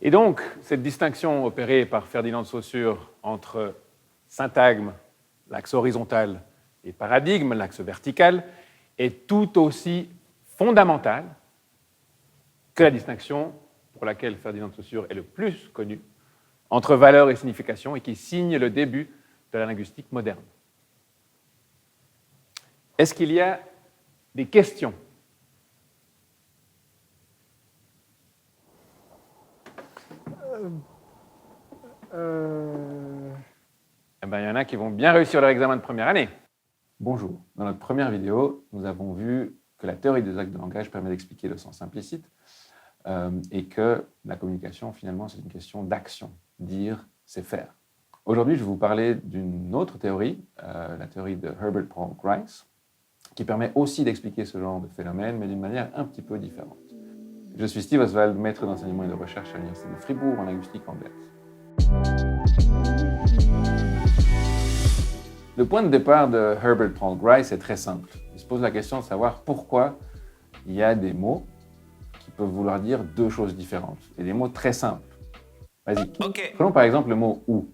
Et donc, cette distinction opérée par Ferdinand de Saussure entre syntagme, l'axe horizontal, et paradigme, l'axe vertical, est tout aussi fondamentale que la distinction pour laquelle Ferdinand de Saussure est le plus connu entre valeur et signification et qui signe le début de la linguistique moderne. Est-ce qu'il y a des questions ? Eh bien, il y en a qui vont bien réussir leur examen de première année. Bonjour. Dans notre première vidéo, nous avons vu que la théorie des actes de langage permet d'expliquer le sens implicite et que la communication, finalement, c'est une question d'action. Dire, c'est faire. Aujourd'hui, je vais vous parler d'une autre théorie, la théorie de Herbert Paul Grice, qui permet aussi d'expliquer ce genre de phénomène, mais d'une manière un petit peu différente. Je suis Steve Oswald, maître d'enseignement et de recherche à l'Université de Fribourg en linguistique anglaise. Le point de départ de Herbert Paul Grice est très simple. Il se pose la question de savoir pourquoi il y a des mots qui peuvent vouloir dire deux choses différentes, et des mots très simples, basiques. Okay. Prenons par exemple le mot « ou ».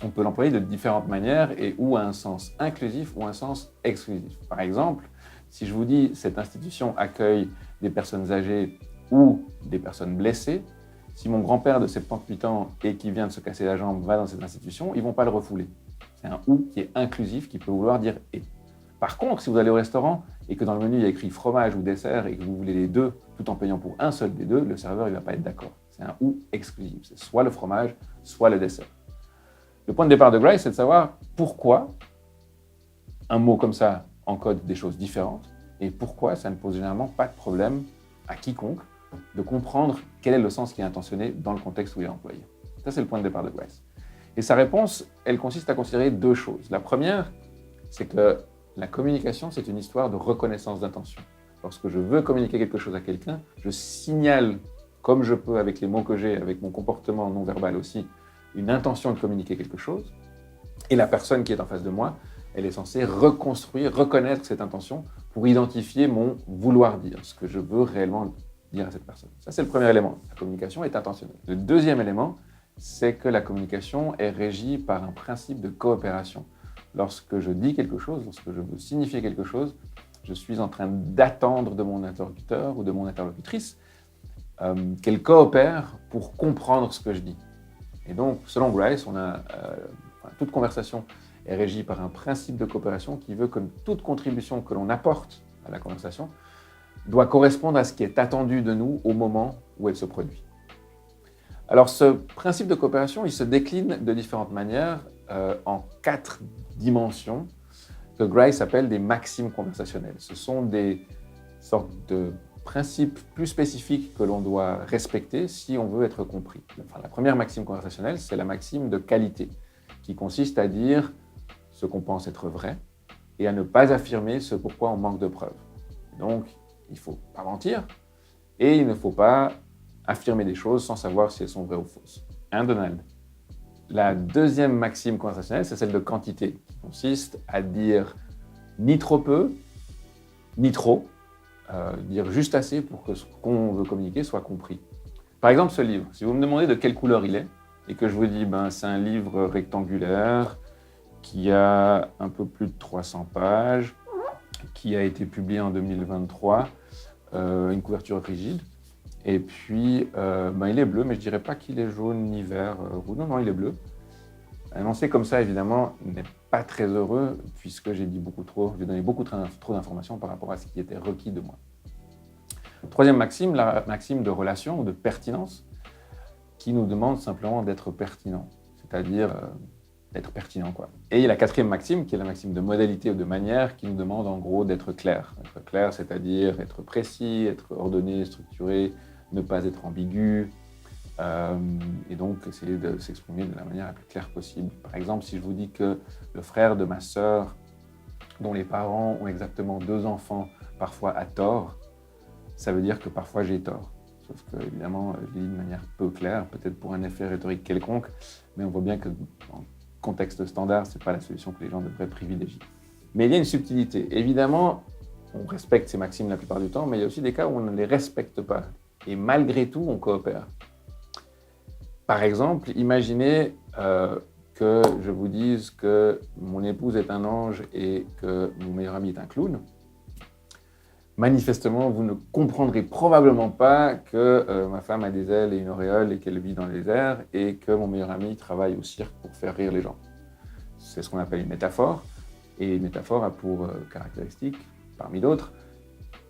On peut l'employer de différentes manières et « ou » a un sens inclusif ou un sens exclusif. Par exemple, si je vous dis « cette institution accueille des personnes âgées ou des personnes blessées », si mon grand-père de 78 ans et qui vient de se casser la jambe va dans cette institution, ils ne vont pas le refouler. C'est un « ou » qui est inclusif, qui peut vouloir dire « et ». Par contre, si vous allez au restaurant et que dans le menu il y a écrit fromage ou dessert et que vous voulez les deux tout en payant pour un seul des deux, le serveur ne va pas être d'accord. C'est un « ou » exclusif. C'est soit le fromage, soit le dessert. Le point de départ de Grice, c'est de savoir pourquoi un mot comme ça encode des choses différentes et pourquoi ça ne pose généralement pas de problème à quiconque de comprendre quel est le sens qui est intentionné dans le contexte où il est employé. Ça, c'est le point de départ de Grice. Et sa réponse, elle consiste à considérer deux choses. La première, c'est que la communication, c'est une histoire de reconnaissance d'intention. Lorsque je veux communiquer quelque chose à quelqu'un, je signale, comme je peux avec les mots que j'ai, avec mon comportement non verbal aussi, une intention de communiquer quelque chose. Et la personne qui est en face de moi, elle est censée reconstruire, reconnaître cette intention pour identifier mon vouloir dire, ce que je veux réellement dire à cette personne. Ça, c'est le premier élément. La communication est intentionnelle. Le deuxième élément, c'est que la communication est régie par un principe de coopération. Lorsque je dis quelque chose, lorsque je veux signifier quelque chose, je suis en train d'attendre de mon interlocuteur ou de mon interlocutrice qu'elle coopère pour comprendre ce que je dis. Et donc, selon Grice, toute conversation est régie par un principe de coopération qui veut que toute contribution que l'on apporte à la conversation doit correspondre à ce qui est attendu de nous au moment où elle se produit. Alors, ce principe de coopération, il se décline de différentes manières en 4 dimensions que Grice appelle des maximes conversationnelles. Ce sont des sortes de principes plus spécifiques que l'on doit respecter si on veut être compris. Enfin, la première maxime conversationnelle, c'est la maxime de qualité, qui consiste à dire ce qu'on pense être vrai et à ne pas affirmer ce pourquoi on manque de preuves. Donc, il ne faut pas mentir et il ne faut pas affirmer des choses sans savoir si elles sont vraies ou fausses. Donald. La deuxième maxime conversationnelle, c'est celle de quantité, qui consiste à dire ni trop peu, ni trop, dire juste assez pour que ce qu'on veut communiquer soit compris. Par exemple, ce livre, si vous me demandez de quelle couleur il est, et que je vous dis c'est un livre rectangulaire qui a un peu plus de 300 pages, qui a été publié en 2023, une couverture rigide, et puis il est bleu, mais je ne dirais pas qu'il est jaune ni vert. Non, il est bleu. Annoncer comme ça, évidemment, n'est pas très heureux, puisque j'ai donné beaucoup trop d'informations par rapport à ce qui était requis de moi. Troisième maxime, la maxime de relation ou de pertinence, qui nous demande simplement d'être pertinent, c'est-à-dire d'être pertinent, quoi. Et il y a la quatrième maxime, qui est la maxime de modalité ou de manière, qui nous demande en gros d'être clair. Être clair, c'est-à-dire être précis, être ordonné, structuré, ne pas être ambigu, et donc essayer de s'exprimer de la manière la plus claire possible. Par exemple, si je vous dis que le frère de ma sœur, dont les parents ont exactement 2 enfants, parfois à tort, ça veut dire que parfois j'ai tort. Sauf que, évidemment, je l'ai dit de manière peu claire, peut-être pour un effet rhétorique quelconque, mais on voit bien que dans le contexte standard, ce n'est pas la solution que les gens devraient privilégier. Mais il y a une subtilité. Évidemment, on respecte ces maximes la plupart du temps, mais il y a aussi des cas où on ne les respecte pas. Et malgré tout, on coopère. Par exemple, imaginez que je vous dise que mon épouse est un ange et que mon meilleur ami est un clown. Manifestement, vous ne comprendrez probablement pas que ma femme a des ailes et une auréole et qu'elle vit dans les airs et que mon meilleur ami travaille au cirque pour faire rire les gens. C'est ce qu'on appelle une métaphore. Et une métaphore a pour caractéristique, parmi d'autres,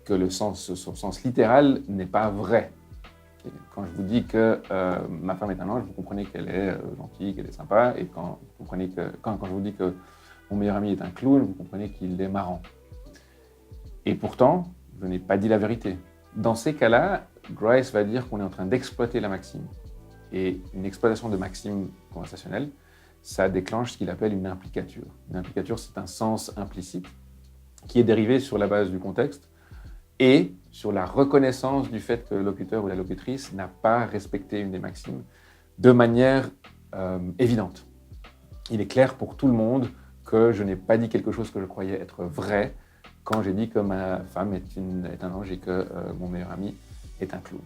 que son sens littéral n'est pas vrai. Et quand je vous dis que ma femme est un ange, vous comprenez qu'elle est gentille, qu'elle est sympa. Et quand je vous dis que mon meilleur ami est un clown, vous comprenez qu'il est marrant. Et pourtant, je n'ai pas dit la vérité. Dans ces cas-là, Grice va dire qu'on est en train d'exploiter la maxime. Et une exploitation de maxime conversationnelle, ça déclenche ce qu'il appelle une implicature. Une implicature, c'est un sens implicite qui est dérivé sur la base du contexte et sur la reconnaissance du fait que le locuteur ou la locutrice n'a pas respecté une des maximes de manière évidente. Il est clair pour tout le monde que je n'ai pas dit quelque chose que je croyais être vrai quand j'ai dit que ma femme est un ange et que mon meilleur ami est un clown.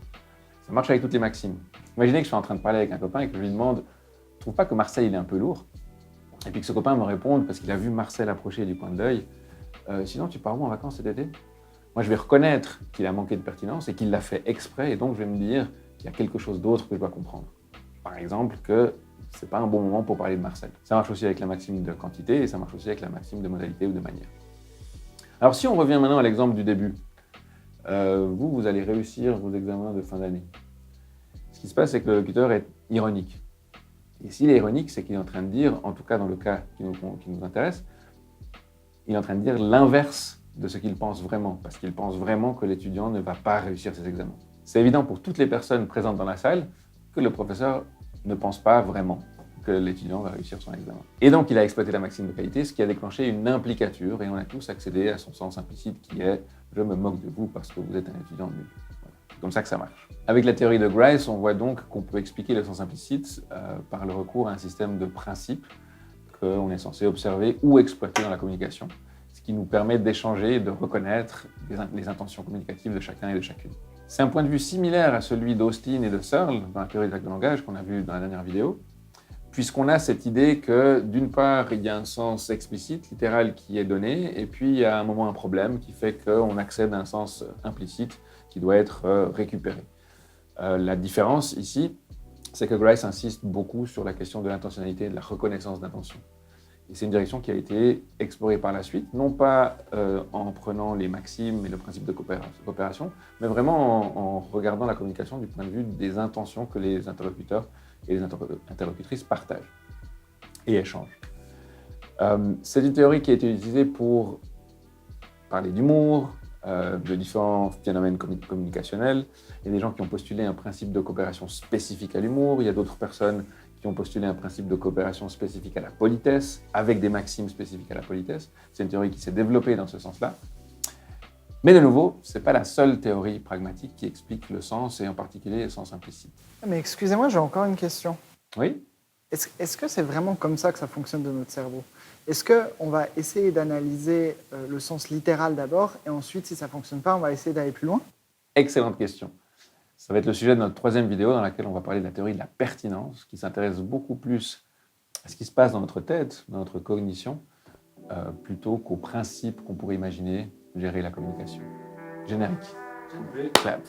Ça marche avec toutes les maximes. Imaginez que je suis en train de parler avec un copain et que je lui demande « Tu trouves pas que Marcel il est un peu lourd ?» Et puis que ce copain me réponde, parce qu'il a vu Marcel approcher du point d'œil, « Sinon, tu pars où en vacances cet été ?» Moi, je vais reconnaître qu'il a manqué de pertinence et qu'il l'a fait exprès, et donc je vais me dire qu'il y a quelque chose d'autre que je dois comprendre. Par exemple, que ce n'est pas un bon moment pour parler de Marcel. Ça marche aussi avec la maxime de quantité et ça marche aussi avec la maxime de modalité ou de manière. Alors, si on revient maintenant à l'exemple du début, vous allez réussir vos examens de fin d'année. Ce qui se passe, c'est que le locuteur est ironique. Et s'il est ironique, c'est qu'il est en train de dire, en tout cas dans le cas qui nous intéresse, il est en train de dire l'inverse de ce qu'il pense vraiment, parce qu'il pense vraiment que l'étudiant ne va pas réussir ses examens. C'est évident pour toutes les personnes présentes dans la salle que le professeur ne pense pas vraiment que l'étudiant va réussir son examen. Et donc, il a exploité la maxime de qualité, ce qui a déclenché une implicature, et on a tous accédé à son sens implicite qui est « je me moque de vous parce que vous êtes un étudiant nul ». Voilà. C'est comme ça que ça marche. Avec la théorie de Grice, on voit donc qu'on peut expliquer le sens implicite par le recours à un système de principes qu'on est censé observer ou exploiter dans la communication, ce qui nous permet d'échanger et de reconnaître les intentions communicatives de chacun et de chacune. C'est un point de vue similaire à celui d'Austin et de Searle dans la théorie des actes de langage qu'on a vu dans la dernière vidéo, puisqu'on a cette idée que, d'une part, il y a un sens explicite, littéral, qui est donné, et puis il y a un moment un problème qui fait qu'on accède à un sens implicite qui doit être récupéré. La différence ici, c'est que Grice insiste beaucoup sur la question de l'intentionnalité et de la reconnaissance d'intention. Et c'est une direction qui a été explorée par la suite, non pas en prenant les maximes et le principe de coopération, mais vraiment en regardant la communication du point de vue des intentions que les interlocuteurs et les interlocutrices partagent et échangent. C'est une théorie qui a été utilisée pour parler d'humour, de différents phénomènes communicationnels. Il y a des gens qui ont postulé un principe de coopération spécifique à l'humour, il y a d'autres personnes qui ont postulé un principe de coopération spécifique à la politesse, avec des maximes spécifiques à la politesse. C'est une théorie qui s'est développée dans ce sens-là. Mais de nouveau, ce n'est pas la seule théorie pragmatique qui explique le sens, et en particulier le sens implicite. Mais excusez-moi, j'ai encore une question. Oui ? Est-ce que c'est vraiment comme ça que ça fonctionne de notre cerveau? Est-ce qu'on va essayer d'analyser le sens littéral d'abord, et ensuite, si ça ne fonctionne pas, on va essayer d'aller plus loin? Excellente question. Ça va être le sujet de notre troisième vidéo dans laquelle on va parler de la théorie de la pertinence, qui s'intéresse beaucoup plus à ce qui se passe dans notre tête, dans notre cognition, plutôt qu'aux principes qu'on pourrait imaginer gérer la communication. Générique. Clap.